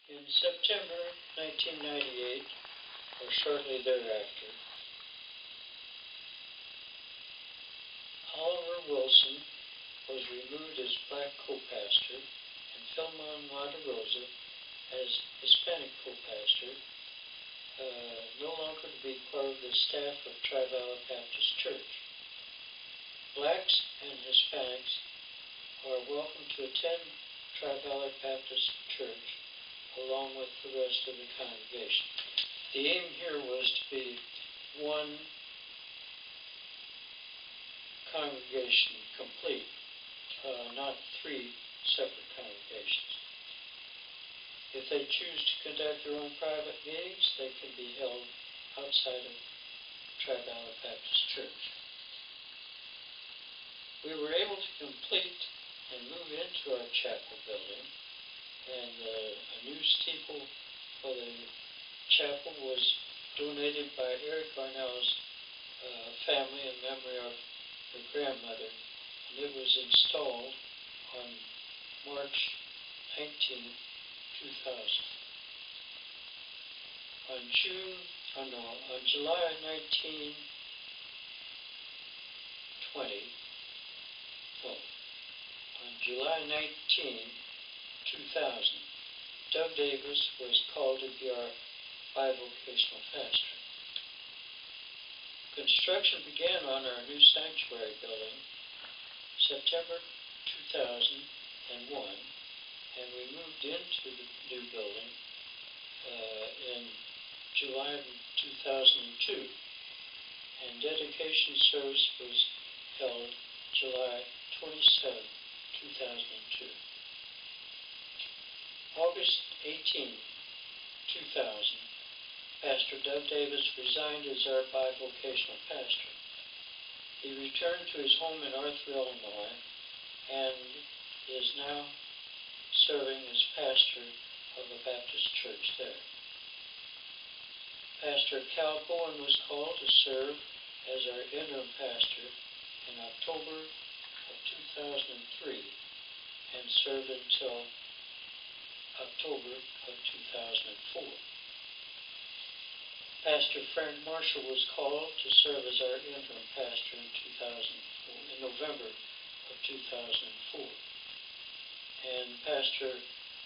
In September 1998, or shortly thereafter, Oliver Wilson was removed as black co-pastor and Philemon Monterroza as Hispanic co-pastor, no longer to be part of the staff of Tri-Valley Baptist Church. Blacks and Hispanics are welcome to attend Tri-Valley Baptist Church along with the rest of the congregation. The aim here was to be one congregation complete, not three separate congregations. If they choose to conduct their own private meetings, they can be held outside of Tri-Valley Baptist Church. We were able to complete and move into our chapel building, and a new steeple for the chapel was donated by Eric Garnell's family in memory of her grandmother, and it was installed on March 19, 2000. On July 19, 2000, Doug Davis was called to be our bivocational pastor. Construction began on our new sanctuary building September 2001, and we moved into the new building in July of 2002, and dedication service was held July 27, 2002. August 18, 2000, Pastor Doug Davis resigned as our bivocational pastor. He returned to his home in Rvdo, Illinois, and is now serving as pastor of a Baptist church there. Pastor Cal Bowen was called to serve as our interim pastor in October of 2003 and served until October of 2004. Pastor Frank Marshall was called to serve as our interim pastor in November of 2004. And Pastor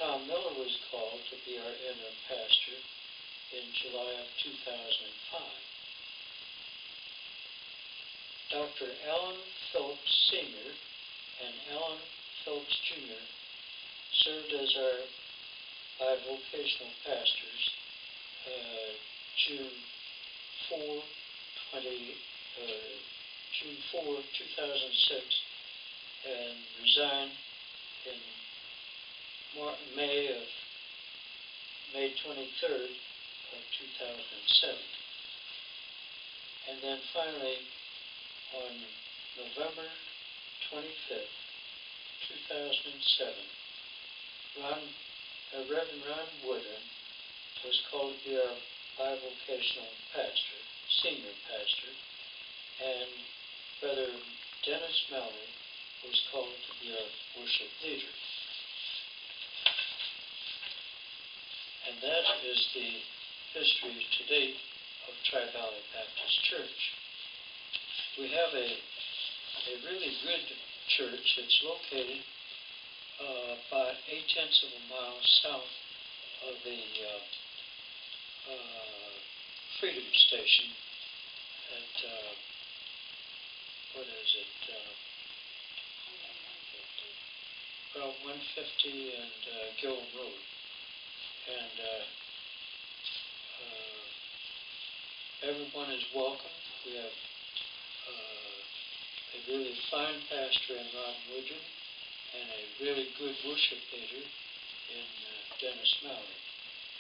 Tom Miller was called to be our interim pastor in July of 2005. Dr. Alan Phillips Sr. and Alan Phillips Jr. served as our bivocational pastors June 4, 2006, and resigned in May 23rd of 2007. And then finally, on November 25th, 2007, Reverend Ron Woodron was called to be our bivocational pastor, senior pastor, and Brother Dennis Mallory was called to be our worship leader. And that is the history to date of Tri-Valley Baptist Church. We have a really good church. It's located about 0.8 of a mile south of the Freedom Station at, about 150 and Gilliam Road. And everyone is welcome. We have a really fine pastor in Ron Woodron and a really good worship leader in Dennis Mallory.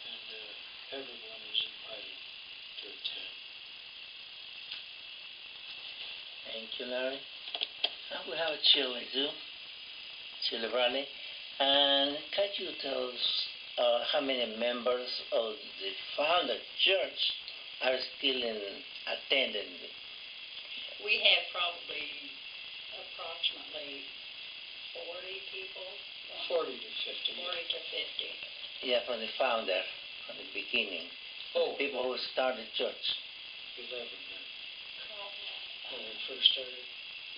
And everyone is invited to attend. Thank you, Larry. Now we have Chile Valley. And can you tell us how many members of the founded church are still attending? We have probably approximately 40 people. 40 to 50. 40 to 50. Yeah, from the founder, from the beginning. Oh, People who started church. 11 then, when we first started,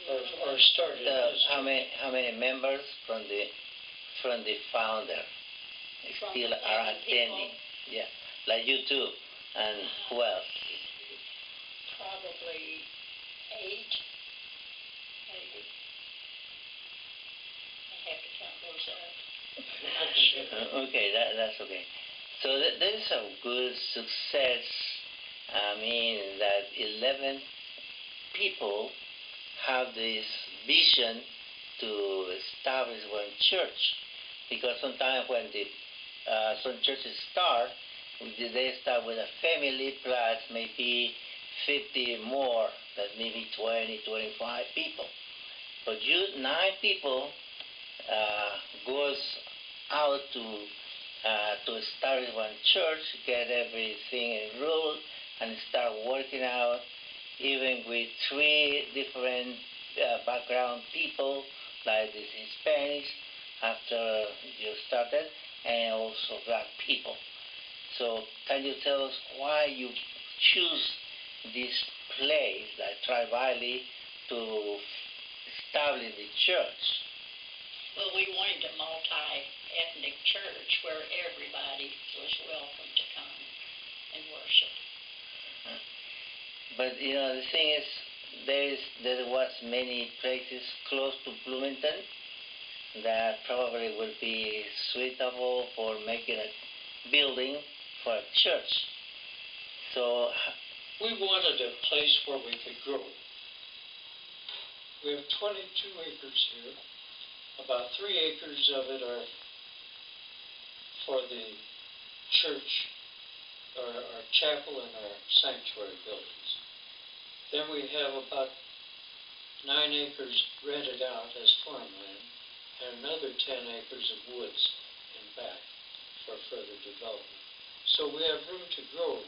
or started. How many members from the founder still are attending? Yeah, like you too, and who else? Probably 8, maybe. I have to count those up. I'm not sure. Okay, that's okay. So there is a good success. I mean that 11 people have this vision to establish one church, because sometimes when some churches start, they start with a family plus maybe 50 more, that maybe 20, 25 people. But you 9 people goes out to establish one church, get everything enrolled, and start working out, even with 3 different background people, like the Hispanics, after you started, and also black people. So can you tell us why you choose this place, like Tri-Valley, to establish the church? Well, we wanted a multi-ethnic church where everybody was welcome to come and worship. But the thing is, there was many places close to Bloomington that probably would be suitable for making a building for a church. So we wanted a place where we could grow. We have 22 acres here. About 3 acres of it are for the church, our chapel, and our sanctuary buildings. Then we have about 9 acres rented out as farmland, and another 10 acres of woods in back for further development. So we have room to grow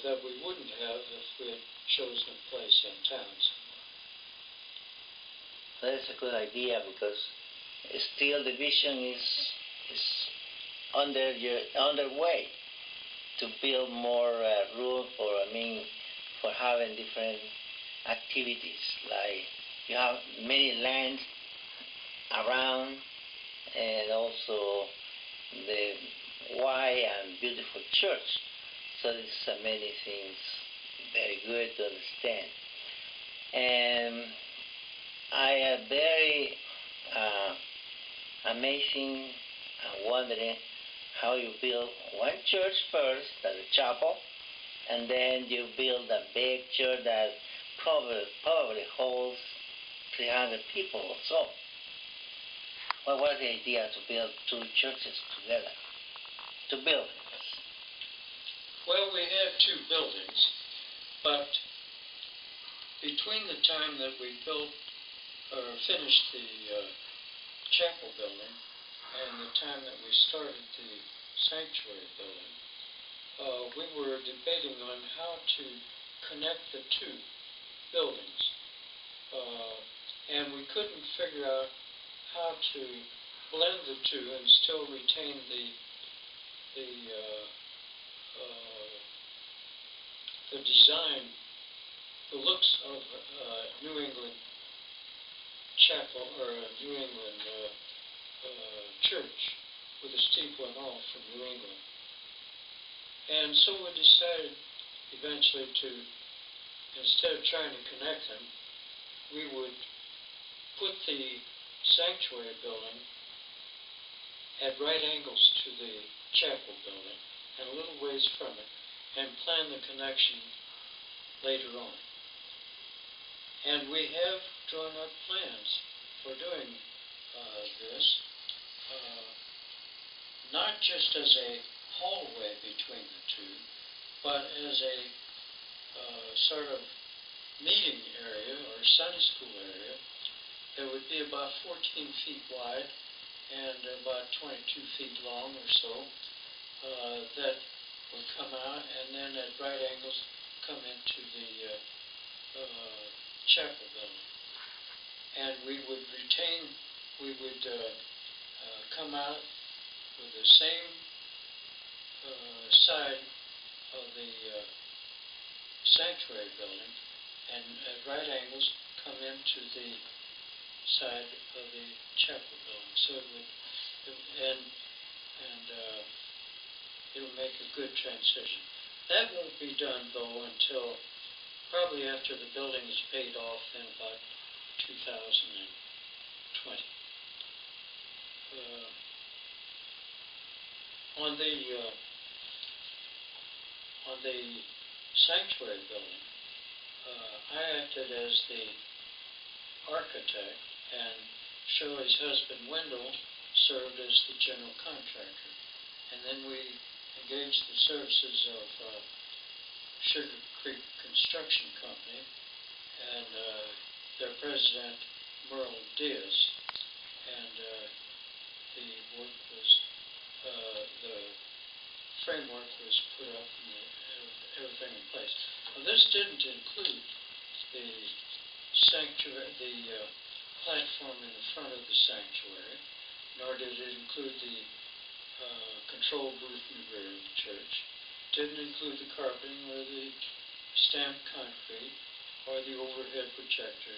that we wouldn't have if we had chosen a place in town somewhere. That's a good idea, because still the vision is underway to build more room for having different activities. Like you have many land around, and also the wide and beautiful church. So there's many things very good to understand. And I am very amazing and wondering how you build one church first, as a chapel, and then you build a big church that probably holds 300 people or so. What was the idea to build 2 churches together? To build it? Well, we had 2 buildings, but between the time that we built or finished the chapel building and the time that we started the sanctuary building, we were debating on how to connect the 2 buildings, and we couldn't figure out how to blend the 2 and still retain the design, the looks of New England chapel, or a New England church with a steeple and all from New England. And so we decided eventually to, instead of trying to connect them, we would put the sanctuary building at right angles to the chapel building and a little ways from it, and plan the connection later on. And we have drawn up plans for doing this, not just as a hallway between the 2, but as a sort of meeting area or Sunday school area that would be about 14 feet wide and about 22 feet long or so, that would come out and then at right angles come into the chapel building. And we would come out with the same side of the sanctuary building, and at right angles come into the side of the chapel building. So it would, it'll make a good transition. That won't be done though until probably after the building is paid off in about 2020. On the sanctuary building, I acted as the architect, and Shirley's husband Wendell served as the general contractor. And then we engaged the services of Sugar Creek Construction Company and their president Merle Diaz, and the work was the framework was put up and everything in place. Now, this didn't include the sanctuary, the platform in the front of the sanctuary, nor did it include the control booth in the rear of the church. Didn't include the carpeting or the stamped concrete or the overhead projector.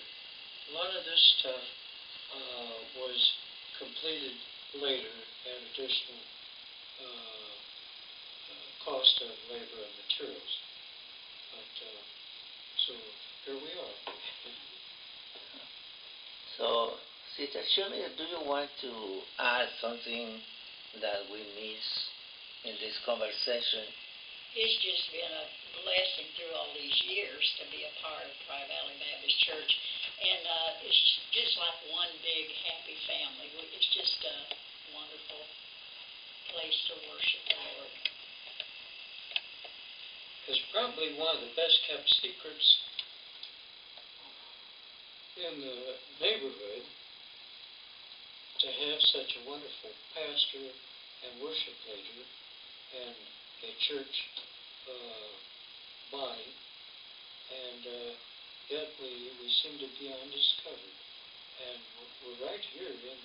A lot of this stuff was completed later at additional cost of labor and materials. But so here we are. So, Sister Shirley, do you want to add something that we miss in this conversation? It's just been a blessing through all these years to be a part of Pri Valley Baptist Church. And it's just like one big happy family. It's just a wonderful place to worship the Lord. It's probably one of the best kept secrets in the neighborhood to have such a wonderful pastor and worship leader and a church body, and yet we seem to be undiscovered. And we're right here in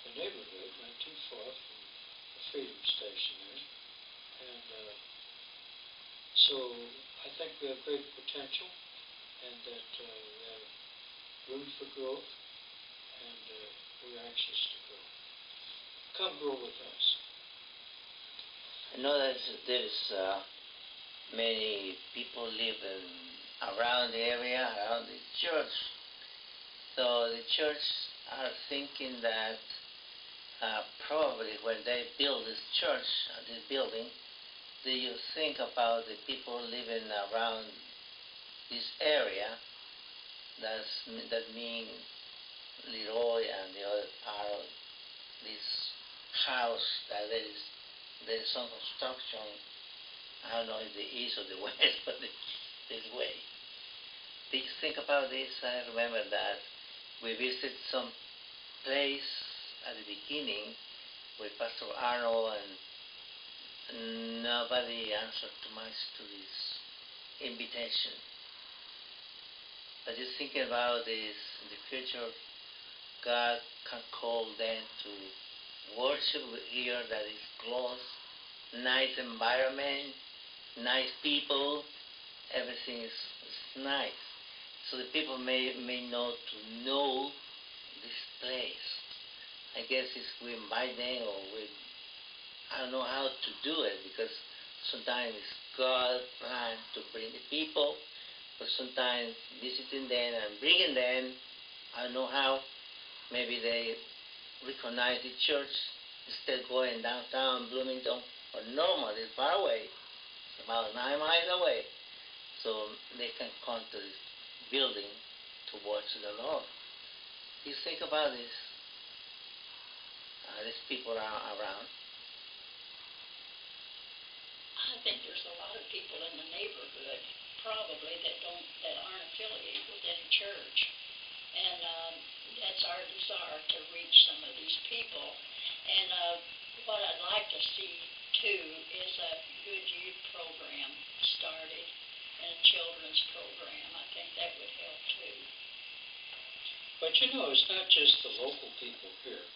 the neighborhood, not too far from the Freedom Station there. And so I think we have great potential, and that we have room for growth, and we're anxious to grow. Come grow with us. I know that there's many people living around the area, around the church. So the church are thinking that probably when they build this church, this building, do you think about the people living around this area? That mean Leroy and the other part of this house that there is some construction. I don't know if the east or the west, but this way. Did you think about this? I remember that we visited some place at the beginning with Pastor Arnold, and nobody answered too much to this invitation. But just thinking about this in the future, God can call them to worship here that is close, nice environment, nice people, everything is nice. So the people may know to know this place. I guess if we invite them, or I don't know how to do it, because sometimes it's God's plan to bring the people, but sometimes visiting them and bringing them, I don't know how. Maybe they recognize the church instead of going downtown Bloomington or Normal. It's far away. It's about 9 miles away. So they can come to this building to worship the Lord. You think about this. These people are around. I think there's a lot of people in the neighborhood probably that aren't affiliated with any church, and that's our desire to reach some of these people. And what I'd like to see too is a good youth program started and a children's program. I think that would help too. But you know, it's not just the local people here.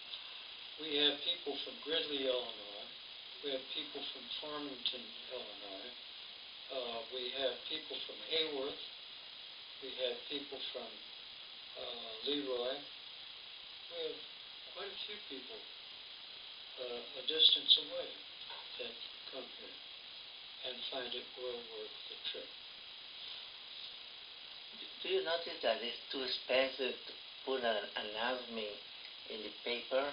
We have people from Gridley, Illinois. We have people from Farmington, Illinois. We have people from Hayworth. We have people from Leroy. We have quite a few people a distance away that come here and find it well worth the trip. Do you notice that it's too expensive to put an announcement in the paper?